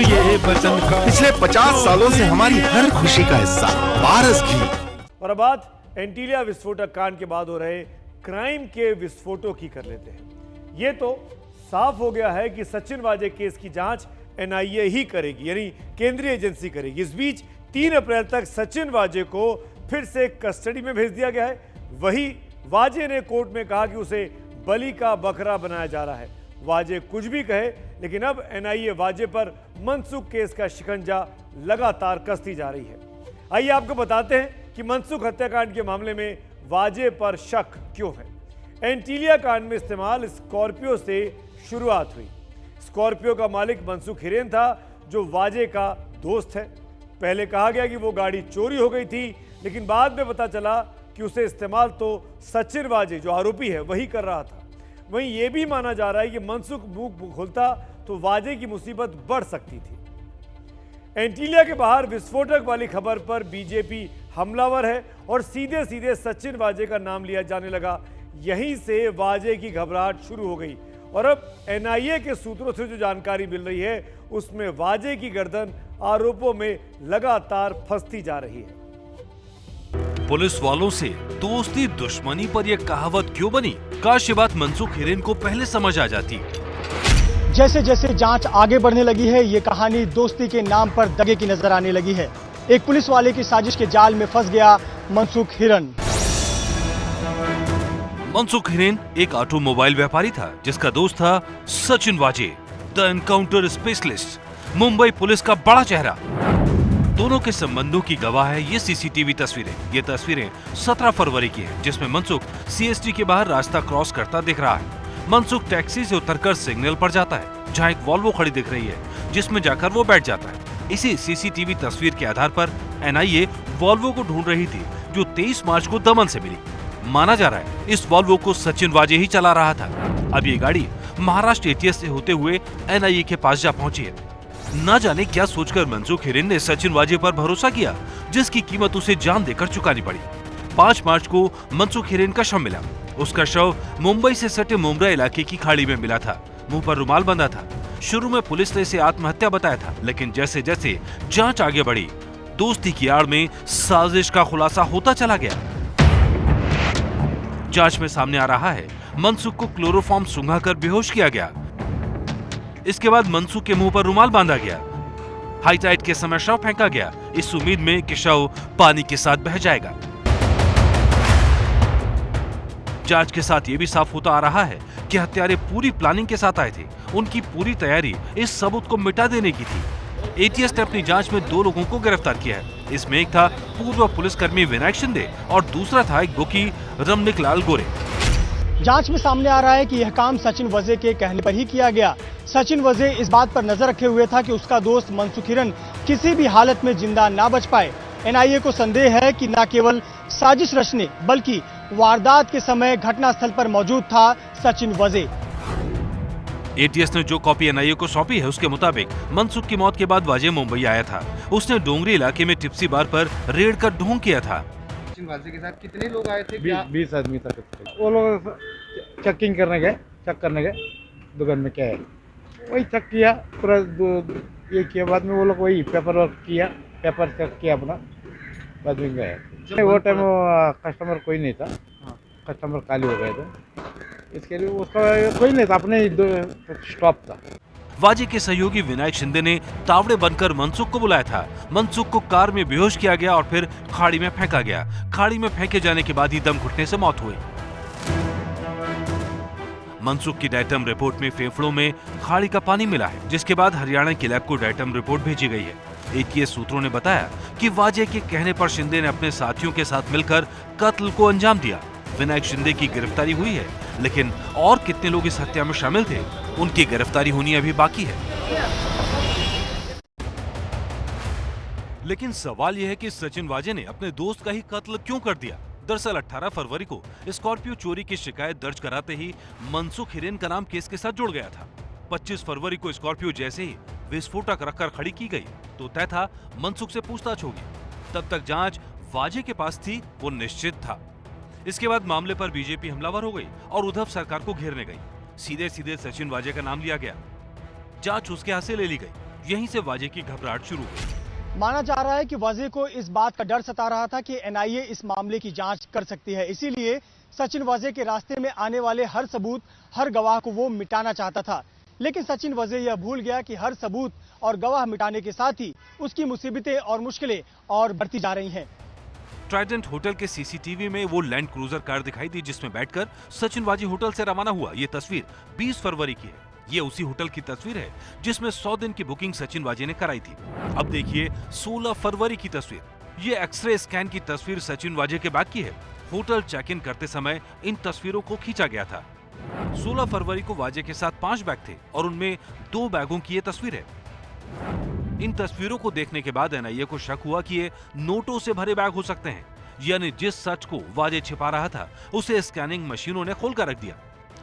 ये बचन का पिछले 50 सालों से हमारी हर खुशी का हिस्सा पारस घी। और अब बात एंटीलिया विस्फोटक कांड के बाद हो रहे क्राइम के विस्फोटों की कर लेते हैं। ये तो साफ हो गया है कि सचिन वाजे केस की जांच एनआईए ही करेगी, यानी केंद्रीय एजेंसी करेगी। इस बीच 3 अप्रैल तक सचिन वाजे को फिर से कस्टडी में भेज दिया गया है। वही वाजे ने कोर्ट में कहा कि उसे बलि का बकरा बनाया जा रहा है। वाजे कुछ भी कहे, लेकिन अब एनआईए वाजे पर मनसुख केस का शिकंजा लगातार कसती जा रही है। आइए आपको बताते हैं कि मनसुख हत्याकांड के मामले में वाजे पर शक क्यों है। एंटीलिया कांड में इस्तेमाल स्कॉर्पियो से शुरुआत हुई। स्कॉर्पियो का मालिक मनसुख हिरेन था, जो वाजे का दोस्त है। पहले कहा गया कि वो गाड़ी चोरी हो गई थी, लेकिन बाद में पता चला कि उसे इस्तेमाल तो सचिन वाजे, जो आरोपी है, वही कर रहा था। वहीं यह भी माना जा रहा है कि मनसुख मुंह खोलता तो वाजे की मुसीबत बढ़ सकती थी। एंटीलिया के बाहर विस्फोटक वाली खबर पर बीजेपी हमलावर है और सीधे सीधे सचिन वाजे का नाम लिया जाने लगा। यहीं से वाजे की घबराहट शुरू हो गई और अब एनआईए के सूत्रों से जो जानकारी मिल रही है, उसमें वाजे की गर्दन आरोपों में लगातार फंसती जा रही है। पुलिस वालों से दोस्ती दुश्मनी पर यह कहावत क्यों बनी? काश ये बात मनसुख हिरेन को पहले समझ आ जाती। जैसे जैसे जांच आगे बढ़ने लगी है, ये कहानी दोस्ती के नाम पर दगे की नजर आने लगी है। एक पुलिस वाले की साजिश के जाल में फंस गया मनसुख हिरेन। मनसुख हिरेन एक ऑटोमोबाइल व्यापारी था, जिसका दोस्त था सचिन वाजे, the encounter specialist, Mumbai police का बड़ा चेहरा। दोनों के संबंधों की गवाह है ये सीसीटीवी तस्वीरें। ये तस्वीरें 17 फरवरी की है, जिसमें मनसुख सीएसटी के बाहर रास्ता क्रॉस करता दिख रहा है। मनसुख टैक्सी से उतरकर सिग्नल पर जाता है, जहां एक वॉल्वो खड़ी दिख रही है, जिसमें जाकर वो बैठ जाता है। इसी सीसीटीवी तस्वीर के आधार पर एनआईए वॉल्वो को ढूंढ रही थी, जो 23 मार्च को दमन से मिली। माना जा रहा है इस वॉल्वो को सचिन वाजे ही चला रहा था। अब ये गाड़ी महाराष्ट्र एटीएस से होते हुए एनआईए के पास जा पहुंची है। न जाने क्या सोचकर मनसुख हिरेन ने सचिन वाजे पर भरोसा किया, जिसकी कीमत उसे जान देकर चुकानी पड़ी। 5 मार्च को मनसुख हिरेन का शव मिला। उसका शव मुंबई से सटे मुमरा इलाके की खाड़ी में मिला था। मुंह पर रुमाल बंधा था। शुरू में पुलिस ने इसे आत्महत्या बताया था, लेकिन जैसे जैसे जांच आगे बढ़ी, दोस्ती की आड़ में साजिश का खुलासा होता चला गया। जांच में सामने आ रहा है मनसुख को क्लोरोफॉर्म सुंघाकर बेहोश किया गया। इसके बाद मनसुख के मुंह पर रुमाल बांधा गया। हाई टाइड के समय शव फेंका गया, इस उम्मीद में कि शव पानी के साथ बह जाएगा। जांच के साथ ये भी साफ होता आ रहा है कि हत्यारे पूरी प्लानिंग के साथ आए थे। उनकी पूरी तैयारी इस सबूत को मिटा देने की थी। एटीएस ने अपनी जांच में 2 लोगों को गिरफ्तार किया है। इसमें एक था पूर्व पुलिसकर्मी विनायक शिंदे और दूसरा था एक बुकी रमनिक लाल गोरे। जांच में सामने आ रहा है कि यह काम सचिन वाजे के कहने पर ही किया गया। सचिन वाजे इस बात पर नजर रखे हुए था कि उसका दोस्त मनसुख हिरेन किसी भी हालत में जिंदा ना बच पाए। एनआईए को संदेह है कि न केवल साजिश रचने, बल्कि वारदात के समय घटनास्थल पर मौजूद था सचिन वाजे। एटीएस ने जो कॉपी एनआईए को सौंपी है, उसके मुताबिक मनसुख की मौत के बाद वाजे मुंबई आया था। उसने डोंगरी इलाके में टिप्सी बार पर रेड कर ढोंग किया था। वाजे के साथ कितने लोग आए थे? 20 आदमी तक। वो लोग चेकिंग करने गए, चेक करने गए दुकान में क्या है, वही चेक किया पूरा। ये किया बाद में वो लोग वही पेपर वर्क किया, पेपर चेक किया अपना, बाद में गए। वो टाइम कस्टमर कोई नहीं था, कस्टमर खाली हो गए थे, इसके लिए उसका कोई नहीं था, अपने स्टॉप था। वाजे के सहयोगी विनायक शिंदे ने तावड़े बनकर मनसुख को बुलाया था। मनसुख को कार में बेहोश किया गया और फिर खाड़ी में फेंका गया। खाड़ी में फेंके जाने के बाद ही दम घुटने से मौत हुई। मनसुख की डायटम रिपोर्ट में फेफड़ों में खाड़ी का पानी मिला है, जिसके बाद हरियाणा की लैब को डायटम रिपोर्ट भेजी गई है। एटीएस सूत्रों ने बताया कि वाजे के कहने पर शिंदे ने अपने साथियों के साथ मिलकर कत्ल को अंजाम दिया। विनायक शिंदे की गिरफ्तारी हुई है, लेकिन और कितने लोग इस हत्या में शामिल थे, उनकी गिरफ्तारी होनी अभी बाकी है। लेकिन सवाल यह है कि सचिन वाजे ने अपने दोस्त का ही कत्ल क्यों कर दिया? दरअसल 18 फरवरी को स्कॉर्पियो चोरी की शिकायत दर्ज कराते ही मनसुख हिरेन का नाम केस के साथ जुड़ गया था। 25 फरवरी को स्कॉर्पियो जैसे ही विस्फोटक रखकर खड़ी की गई तो तय था मनसुख से पूछताछ होगी। तब तक जांच वाजे के पास थी, वो निश्चित था। इसके बाद मामले पर बीजेपी हमलावर हो गई और उद्धव सरकार को घेरने गई। सीधे सीधे सचिन वाजे का नाम लिया गया। जांच उसके हाथ से ले ली गई। यहीं से वाजे की घबराहट शुरू हुई। माना जा रहा है कि वाजे को इस बात का डर सता रहा था कि एनआईए इस मामले की जांच कर सकती है, इसीलिए सचिन वाजे के रास्ते में आने वाले हर सबूत, हर गवाह को वो मिटाना चाहता था। लेकिन सचिन वाजे यह भूल गया कि हर सबूत और गवाह मिटाने के साथ ही उसकी मुसीबतें और मुश्किलें और बढ़ती जा रही हैं। ट्राइडेंट होटल के सीसीटीवी में वो लैंड क्रूजर कार दिखाई दी जिसमें बैठकर सचिन वाजे होटल से रवाना हुआ। ये तस्वीर 20 फरवरी की है। ये उसी होटल की तस्वीर है जिसमें 100 दिन की बुकिंग सचिन वाजे ने कराई थी। अब देखिए 16 फरवरी की तस्वीर। ये एक्सरे स्कैन की तस्वीर सचिन वाजे के बैग की है। होटल चेक इन करते समय इन तस्वीरों को खींचा गया था। 16 फरवरी को वाजे के साथ 5 बैग थे और उनमें 2 बैगों की ये तस्वीर है। इन तस्वीरों को देखने के बाद एनआईए को शक हुआ कि ये नोटों से भरे बैग हो सकते हैं, यानी जिस सच को वाजे छिपा रहा था उसे स्कैनिंग मशीनों ने खोलकर रख दिया।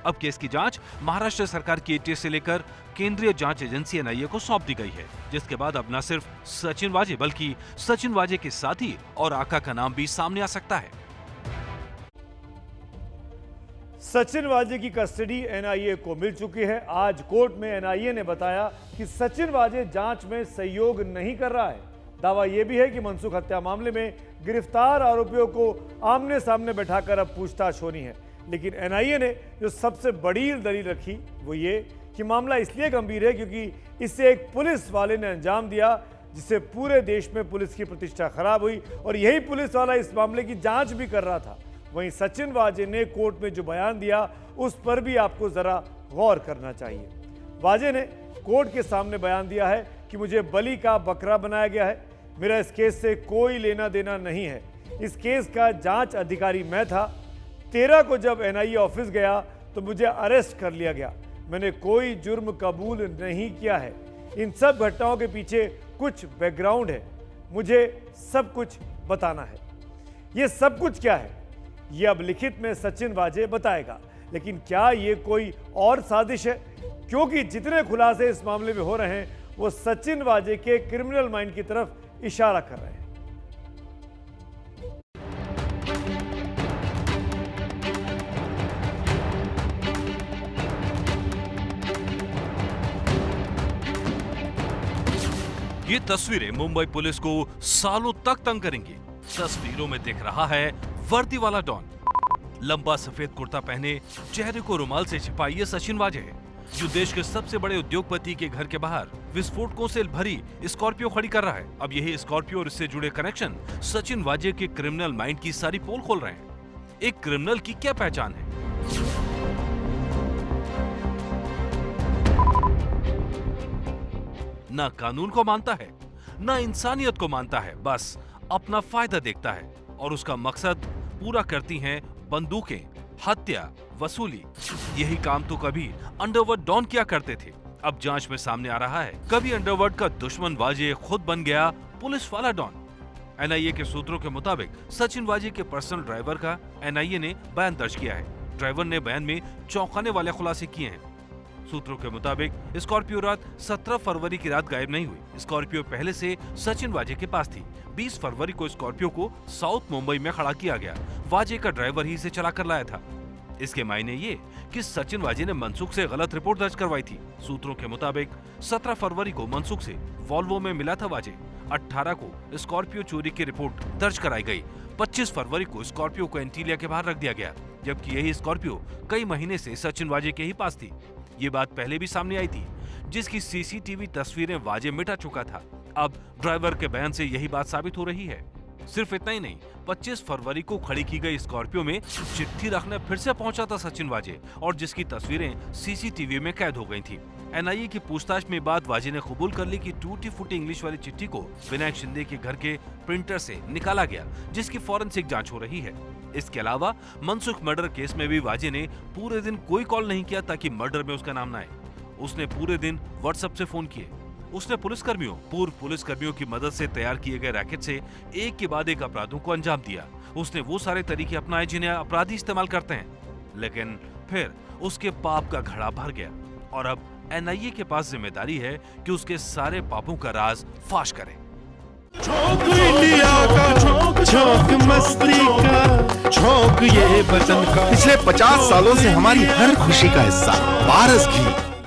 अब केस की जांच महाराष्ट्र सरकार की एटीएस से लेकर केंद्रीय जांच एजेंसी एनआईए को सौंप दी गई है, जिसके बाद अब न सिर्फ सचिन वाजे बल्कि सचिन वाजे के साथी और आका का नाम भी सामने आ सकता है। सचिन वाजे की कस्टडी एनआईए को मिल चुकी है। आज कोर्ट में एनआईए ने बताया कि सचिन वाजे जांच में सहयोग नहीं कर रहा है। दावा यह भी है कि मनसुख हत्या मामले में गिरफ्तार आरोपियों को आमने सामने बैठाकर अब पूछताछ होनी है। लेकिन एनआईए ने जो सबसे बड़ी दलील रखी वो ये कि मामला इसलिए गंभीर है क्योंकि इससे एक पुलिस वाले ने अंजाम दिया जिससे पूरे देश में पुलिस की प्रतिष्ठा खराब हुई और यही पुलिस वाला इस मामले की जांच भी कर रहा था। वहीं सचिन वाजे ने कोर्ट में जो बयान दिया उस पर भी आपको जरा गौर करना चाहिए। वाजे ने कोर्ट के सामने बयान दिया है कि मुझे बलि का बकरा बनाया गया है, मेरा इस केस से कोई लेना देना नहीं है, इस केस का जांच अधिकारी मैं था। 13 को जब एनआईए ऑफिस गया तो मुझे अरेस्ट कर लिया गया, मैंने कोई जुर्म कबूल नहीं किया है। इन सब घटनाओं के पीछे कुछ बैकग्राउंड है, मुझे सब कुछ बताना है। ये सब कुछ क्या है ये अब लिखित में सचिन वाजे बताएगा। लेकिन क्या ये कोई और साजिश है? क्योंकि जितने खुलासे इस मामले में हो रहे हैं वो सचिन वाजे के क्रिमिनल माइंड की तरफ इशारा कर रहे हैं। ये तस्वीरें मुंबई पुलिस को सालों तक तंग करेंगी। तस्वीरों में दिख रहा है वर्दी वाला डॉन। लंबा सफेद कुर्ता पहने चेहरे को रुमाल से छिपा ये सचिन वाजे है जो देश के सबसे बड़े उद्योगपति के घर के बाहर विस्फोटकों से भरी स्कॉर्पियो खड़ी कर रहा है। अब यही स्कॉर्पियो और इससे जुड़े कनेक्शन सचिन वाजे के क्रिमिनल माइंड की सारी पोल खोल रहे हैं। एक क्रिमिनल की क्या पहचान है? ना कानून को मानता है, ना इंसानियत को मानता है, बस अपना फायदा देखता है और उसका मकसद पूरा करती हैं बंदूकें, हत्या, वसूली। यही काम तो कभी अंडरवर्ल्ड डॉन किया करते थे। अब जांच में सामने आ रहा है कभी अंडरवर्ल्ड का दुश्मन वाजे खुद बन गया पुलिस वाला डॉन। एनआईए के सूत्रों के मुताबिक सचिन वाजे के पर्सनल ड्राइवर का एनआईए ने बयान दर्ज किया है। ड्राइवर ने बयान में चौंकाने वाले खुलासे किए हैं। सूत्रों के मुताबिक स्कॉर्पियो रात 17 फरवरी की रात गायब नहीं हुई। स्कॉर्पियो पहले से सचिन वाजे के पास थी। 20 फरवरी को स्कॉर्पियो को साउथ मुंबई में खड़ा किया गया। वाजे का ड्राइवर ही इसे चला कर लाया था। इसके मायने ये कि सचिन वाजे ने मनसुख से गलत रिपोर्ट दर्ज करवाई थी। सूत्रों के मुताबिक 17 फरवरी को मनसुख से वॉल्वो में मिला था वाजे। 18 को स्कॉर्पियो चोरी की रिपोर्ट दर्ज कराई गई। 25 फरवरी को स्कॉर्पियो को एंटीलिया के बाहर रख दिया गया, जबकि यही स्कॉर्पियो कई महीने से सचिन वाजे के ही पास थी। ये बात पहले भी सामने आई थी, जिसकी सीसीटीवी तस्वीरें वाजे मिटा चुका था। अब ड्राइवर के बयान से यही बात साबित हो रही है। सिर्फ इतना ही नहीं, 25 फरवरी को खड़ी की गई स्कॉर्पियो में चिट्ठी रखने फिर से पहुंचा था सचिन वाजे और जिसकी तस्वीरें सीसीटीवी में कैद हो गई थी। एनआईए की पूछताछ में बाद वाजे ने कबूल कर ली कि टूटी फूटी इंग्लिश वाली चिट्ठी को विनायक शिंदे के घर के प्रिंटर से निकाला गया, जिसकी फॉरेंसिक जांच हो रही है। इसके अलावा मनसुख मर्डर केस में भी वाजे ने पूरे दिन कोई कॉल नहीं किया ताकि मर्डर में उसका नाम न आए। उसने पूरे दिन व्हाट्सएप से फोन किए। उसने पूर्व पुलिसकर्मियों की मदद से तैयार किए गए रैकेट से एक के बाद एक अपराधों को अंजाम दिया। उसने वो सारे तरीके अपनाए जिन्हें अपराधी इस्तेमाल करते हैं। लेकिन फिर उसके पाप का घड़ा भर गया और अब एनआईए के पास जिम्मेदारी है कि उसके सारे पापों का राज फाश करे। इंडिया का झोंक मस्ती का झोंक ये बदन का। पिछले 50 सालों से हमारी हर खुशी का हिस्सा पारस घी।